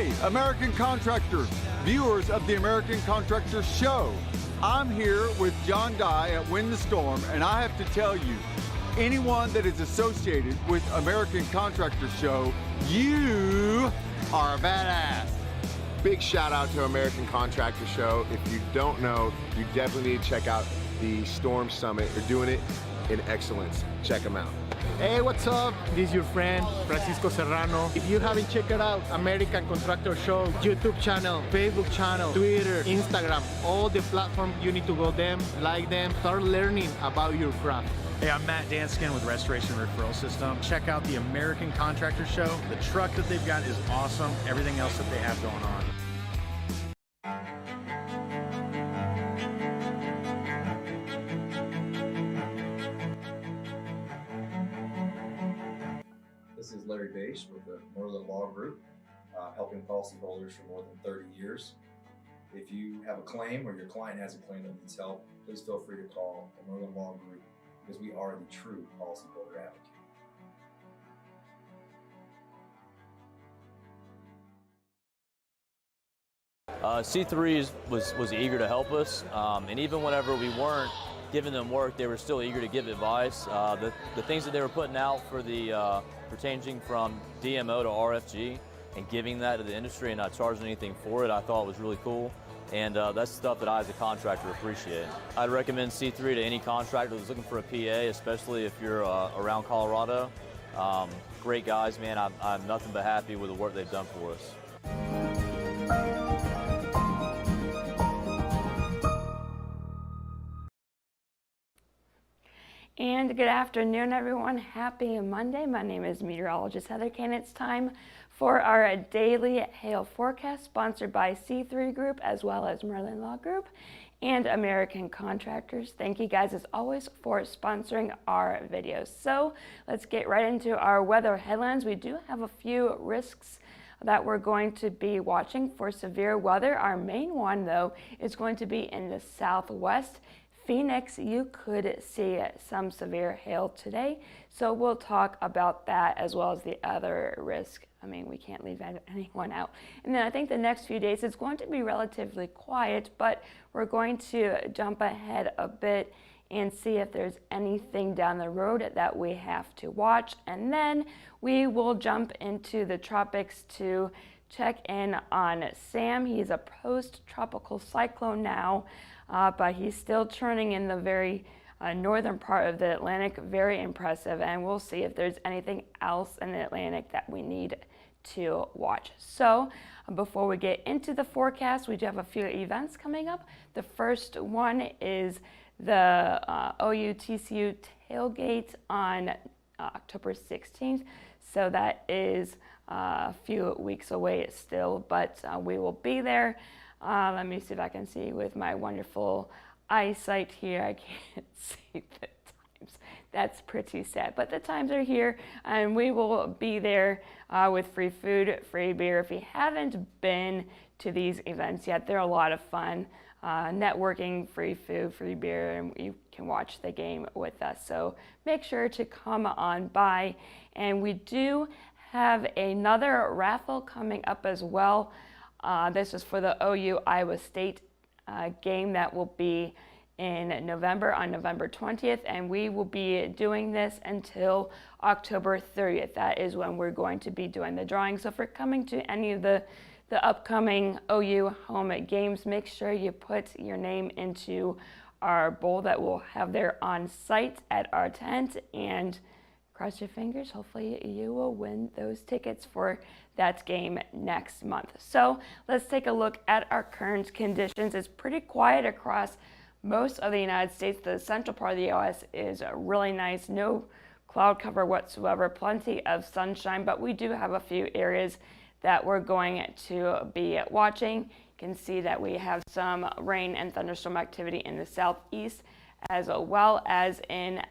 Hey, American contractors, viewers of the American Contractor Show. I'm here with John Dye at Win the Storm, and I have to tell you, anyone that is associated with American Contractor Show, you are a badass. Big shout out to American Contractor Show. If you don't know, you definitely need to check out the Storm Summit. They're doing it in excellence. Check them out. Hey, what's up? This is your friend, Francisco Serrano. If you haven't checked it out, American Contractor Show, YouTube channel, Facebook channel, Twitter, Instagram, all the platforms, you need to go them, like them, start learning about your craft. Hey, I'm Matt Danskin with Restoration Referral System. Check out the American Contractor Show. The truck that they've got is awesome. Everything else that they have going on. This is Larry Bache with the Merlin Law Group, helping policyholders for more than 30 years. If you have a claim or your client has a claim that needs help, please feel free to call the Merlin Law Group because we are the true policyholder advocate. C3 was eager to help us, and even whenever we weren't giving them work, they were still eager to give advice. The things that they were putting out for the for changing from DMO to RFG and giving that to the industry and not charging anything for it, I thought was really cool. And that's stuff that I as a contractor appreciate. I'd recommend C3 to any contractor that's looking for a PA, especially if you're around Colorado. Great guys, man. I'm nothing but happy with the work they've done for us. And good afternoon, everyone. Happy Monday. My name is meteorologist Heather Kane. It's time for our daily hail forecast, sponsored by C3 Group as well as Merlin Law Group and American Contractors. Thank you guys as always for sponsoring our videos. So let's get right into our weather headlines. We do have a few risks that we're going to be watching for severe weather. Our main one, though, is going to be in the southwest. Phoenix, you could see some severe hail today, so we'll talk about that as well as the other risk. I mean, we can't leave anyone out. And then I think the next few days it's going to be relatively quiet, but we're going to jump ahead a bit and see if there's anything down the road that we have to watch. And then we will jump into the tropics to check in on Sam. He's a post-tropical cyclone now. But he's still churning in the very northern part of the Atlantic. Very impressive, and we'll see if there's anything else in the Atlantic that we need to watch. So before we get into the forecast, we do have a few events coming up. The first one is the OU-TCU tailgate on October 16th. So that is a few weeks away still, but we will be there. Let me see if I can see with my wonderful eyesight here. I can't see the times. That's pretty sad, but the times are here, and we will be there with free food, free beer. If you haven't been to these events yet, they're a lot of fun. Networking, free food, free beer, and you can watch the game with us. So make sure to come on by. And we do have another raffle coming up as well. This is for the OU Iowa State game that will be in November, on November 20th, and we will be doing this until October 30th. That is when we're going to be doing the drawing. So if you're coming to any of the upcoming OU home games, make sure you put your name into our bowl that we'll have there on site at our tent, and cross your fingers, hopefully you will win those tickets for that game next month. So let's take a look at our current conditions. It's pretty quiet across most of the United States. The central part of the U.S. is really nice, no cloud cover whatsoever, plenty of sunshine, but we do have a few areas that we're going to be watching. You can see that we have some rain and thunderstorm activity in the southeast, as well as in,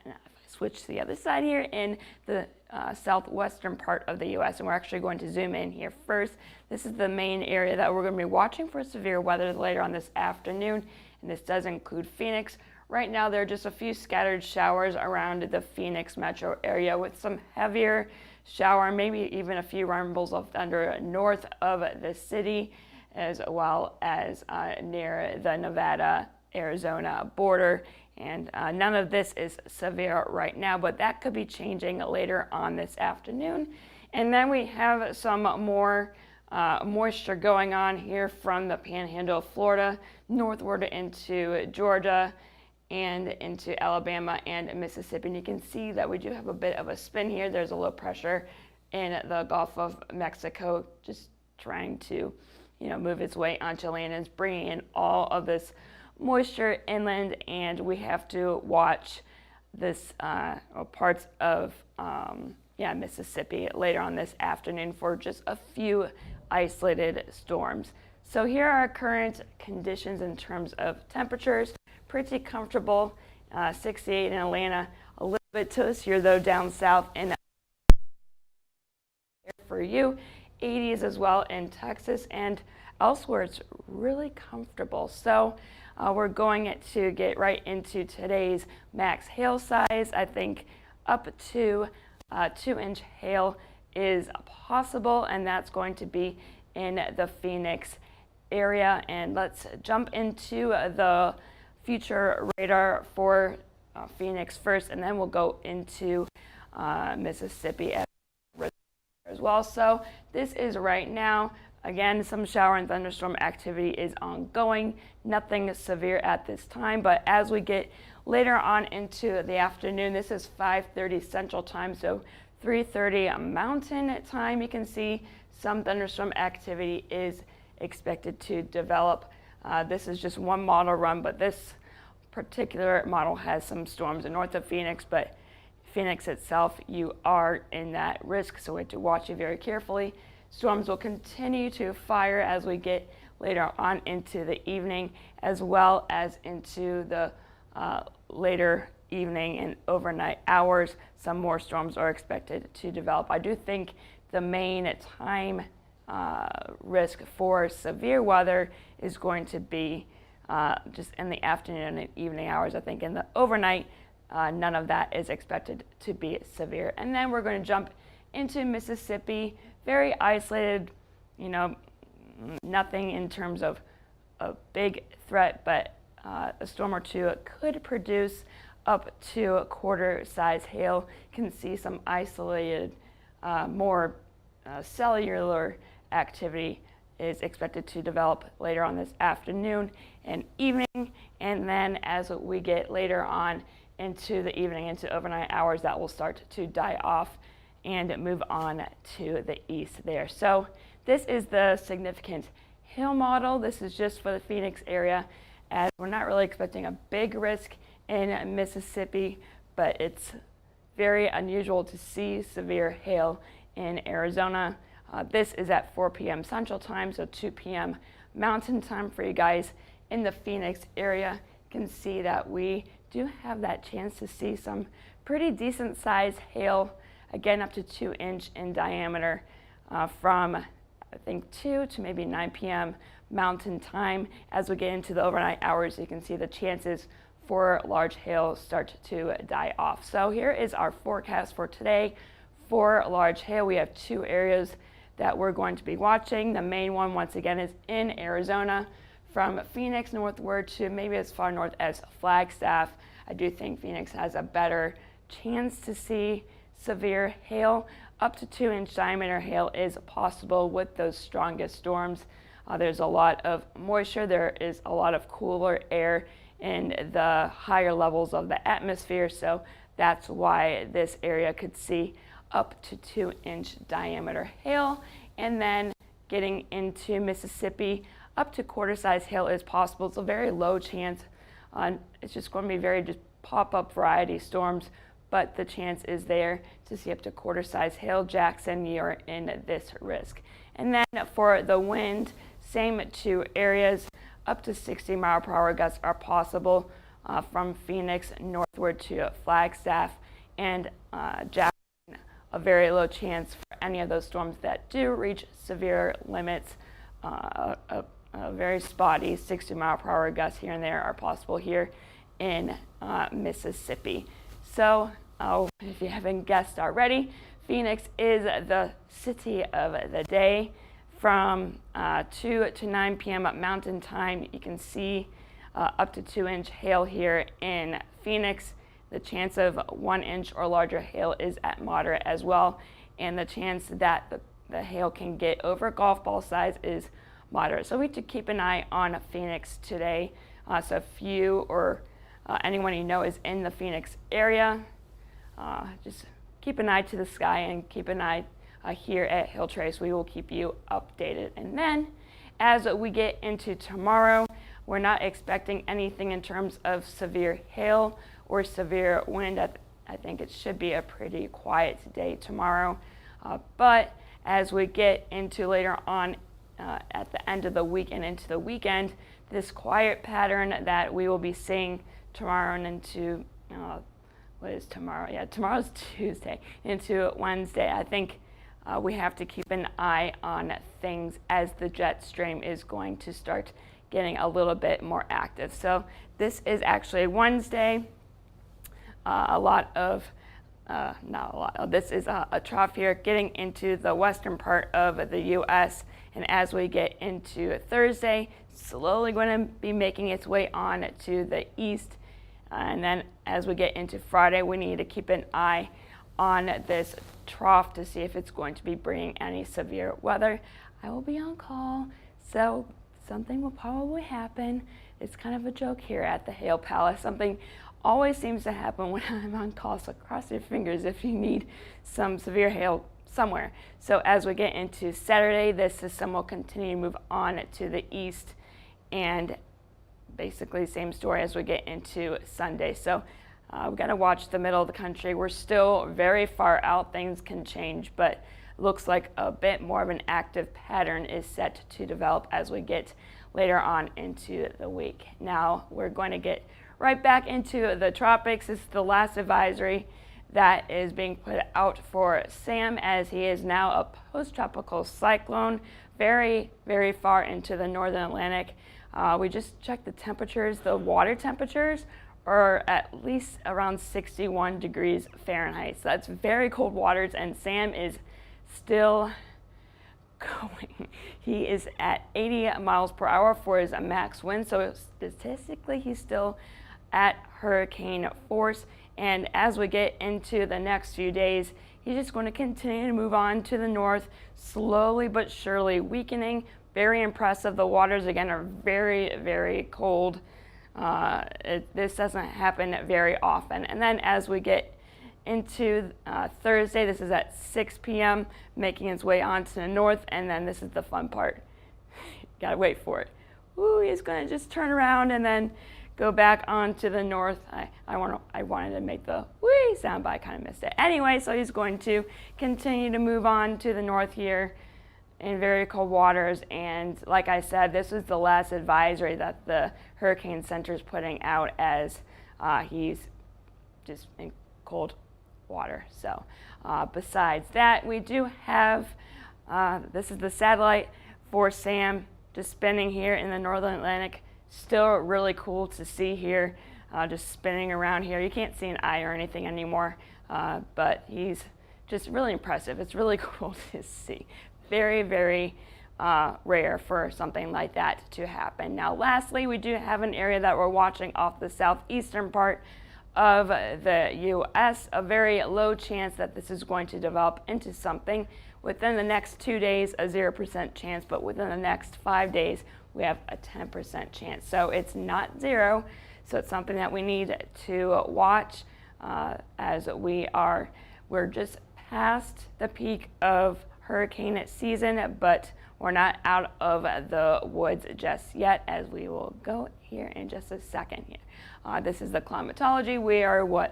switch to the other side here, in the southwestern part of the U.S. And we're actually going to zoom in here first. This is the main area that we're going to be watching for severe weather later on this afternoon, and this does include Phoenix, Right now, there are just a few scattered showers around the Phoenix metro area with some heavier shower, maybe even a few rumbles of thunder north of the city, as well as near the Nevada-Arizona border. And none of this is severe right now, but that could be changing later on this afternoon. And then we have some more moisture going on here from the panhandle of Florida northward into Georgia and into Alabama and Mississippi. And you can see that we do have a bit of a spin here. There's a low pressure in the Gulf of Mexico just trying to, move its way onto land, and it's bringing in all of this moisture inland, and we have to watch this parts of Mississippi later on this afternoon for just a few isolated storms. So here are our current conditions in terms of temperatures. Pretty comfortable, 68 in Atlanta, a little bit toastier though down south, and for you, 80s as well in Texas, and elsewhere it's really comfortable. So we're going to get right into today's max hail size. I think up to 2-inch hail is possible, and that's going to be in the Phoenix area. And let's jump into the future radar for Phoenix first, and then we'll go into Mississippi as well. So this is right now. Again, some shower and thunderstorm activity is ongoing. Nothing severe at this time, but as we get later on into the afternoon, this is 5:30 Central Time, so 3:30 Mountain Time, you can see some thunderstorm activity is expected to develop. This is just one model run, but this particular model has some storms north of Phoenix, but Phoenix itself, you are in that risk, so we have to watch it very carefully. Storms will continue to fire as we get later on into the evening, as well as into the later evening and overnight hours. Some more storms are expected to develop. I do think the main time risk for severe weather is going to be just in the afternoon and evening hours. I think in the overnight, none of that is expected to be severe. And then we're going to jump into Mississippi. Very isolated, nothing in terms of a big threat, but a storm or two could produce up to a quarter-size hail. You can see some isolated, more cellular activity is expected to develop later on this afternoon and evening. And then as we get later on into the evening, into overnight hours, that will start to die off and move on to the east there. So this is the significant hail model. This is just for the Phoenix area, as we're not really expecting a big risk in Mississippi, but it's very unusual to see severe hail in Arizona. This is at 4 p.m. Central Time, so 2 p.m. Mountain Time for you guys in the Phoenix area. You can see that we do have that chance to see some pretty decent size hail, again up to 2-inch in diameter from I think 2 to maybe 9 p.m. Mountain Time. As we get into the overnight hours, you can see the chances for large hail start to die off. So here is our forecast for today for large hail. We have 2 areas that we're going to be watching. The main one, once again, is in Arizona, from Phoenix northward to maybe as far north as Flagstaff. I do think Phoenix has a better chance to see severe hail. Up to 2-inch diameter hail is possible with those strongest storms. There's a lot of moisture. There is a lot of cooler air in the higher levels of the atmosphere, so that's why this area could see up to 2-inch diameter hail. And then getting into Mississippi, up to quarter-size hail is possible. It's a very low chance. It's just going to be very just pop-up variety storms, but the chance is there to see up to quarter-size hail. Jackson, you're in this risk. And then for the wind, same 2 areas, up to 60-mile-per-hour gusts are possible from Phoenix northward to Flagstaff and Jackson. A very low chance for any of those storms that do reach severe limits. A very spotty 60-mile-per-hour gusts here and there are possible here in Mississippi. So if you haven't guessed already, Phoenix is the city of the day. From 2 to 9 p.m. Mountain Time, you can see up to 2-inch hail here in Phoenix. The chance of 1-inch or larger hail is at moderate as well, and the chance that the hail can get over golf ball size is moderate. So we have to keep an eye on Phoenix today. So if you or anyone you know is in the Phoenix area, just keep an eye to the sky and keep an eye here at Hail Trace. We will keep you updated. And then as we get into tomorrow, we're not expecting anything in terms of severe hail or severe wind. I think it should be a pretty quiet day tomorrow. But as we get into later on at the end of the week and into the weekend, this quiet pattern that we will be seeing tomorrow and into, what is tomorrow? Yeah, tomorrow's Tuesday, into Wednesday. I think we have to keep an eye on things as the jet stream is going to start getting a little bit more active. So this is actually Wednesday. This is a trough here getting into the western part of the U.S. And as we get into Thursday, slowly going to be making its way on to the east. And then as we get into Friday, we need to keep an eye on this trough to see if it's going to be bringing any severe weather. I will be on call, so something will probably happen. It's kind of a joke here at the Hail Palace. Something always seems to happen when I'm on call, so cross your fingers if you need some severe hail somewhere. So as we get into Saturday, this system will continue to move on to the east, and basically same story as we get into Sunday. So we've got to watch the middle of the country. We're still very far out. Things can change, but looks like a bit more of an active pattern is set to develop as we get later on into the week. Now we're going to get right back into the tropics. This is the last advisory that is being put out for Sam, as he is now a post-tropical cyclone, very, very far into the northern Atlantic. We just checked the temperatures. The water temperatures are at least around 61 degrees Fahrenheit. So that's very cold waters, and Sam is still going. He is at 80 miles per hour for his max wind, so statistically he's still at hurricane force. And as we get into the next few days, he's just going to continue to move on to the north, slowly but surely weakening. Very impressive. The waters again are very, very cold. This doesn't happen very often. And then as we get into Thursday, this is at 6 p.m., making its way onto the north, and then this is the fun part. Gotta wait for it. Ooh, he's gonna just turn around and then go back onto the north. I wanted to make the wee sound, but I kind of missed it. Anyway, so he's going to continue to move on to the north here in very cold waters, and like I said, this is the last advisory that the Hurricane Center is putting out, as he's just in cold water. So besides that, we do have this is the satellite for Sam, just spinning here in the northern Atlantic. Still really cool to see here, just spinning around here. You can't see an eye or anything anymore, but he's just really impressive. It's really cool to see. Very, very rare for something like that to happen. Now, lastly, we do have an area that we're watching off the southeastern part of the U.S. A very low chance that this is going to develop into something. Within the next 2 days, a 0% chance, but within the next 5 days, we have a 10% chance. So it's not zero. So it's something that we need to watch as we're just past the peak of hurricane season, but we're not out of the woods just yet, as we will go here in just a second here. This is the climatology. We are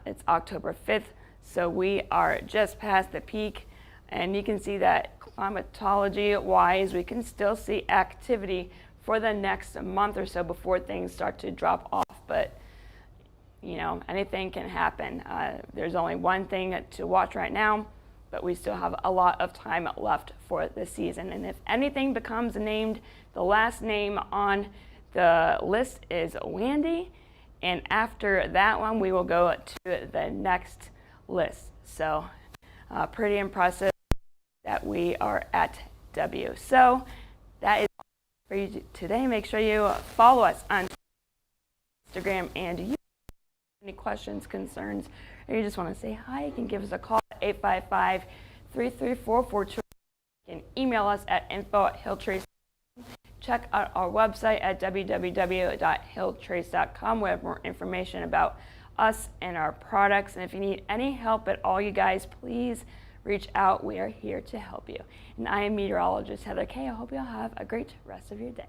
it's October 5th, so we are just past the peak, and you can see that climatology wise, we can still see activity for the next month or so before things start to drop off, but you know, anything can happen. There's only one thing to watch right now, but we still have a lot of time left for the season. And if anything becomes named, the last name on the list is Wandy, And after that one, we will go to the next list. So pretty impressive that we are at W. So that is all for you today. Make sure you follow us on Instagram and YouTube. Any questions, concerns, or you just want to say hi, you can give us a call at 855-334-42. You can email us at info@hilltrace.com. Check out our website at www.hilltrace.com. We have more information about us and our products. And if you need any help at all, you guys, please reach out. We are here to help you. And I am meteorologist Heather Kay. I hope you'll have a great rest of your day.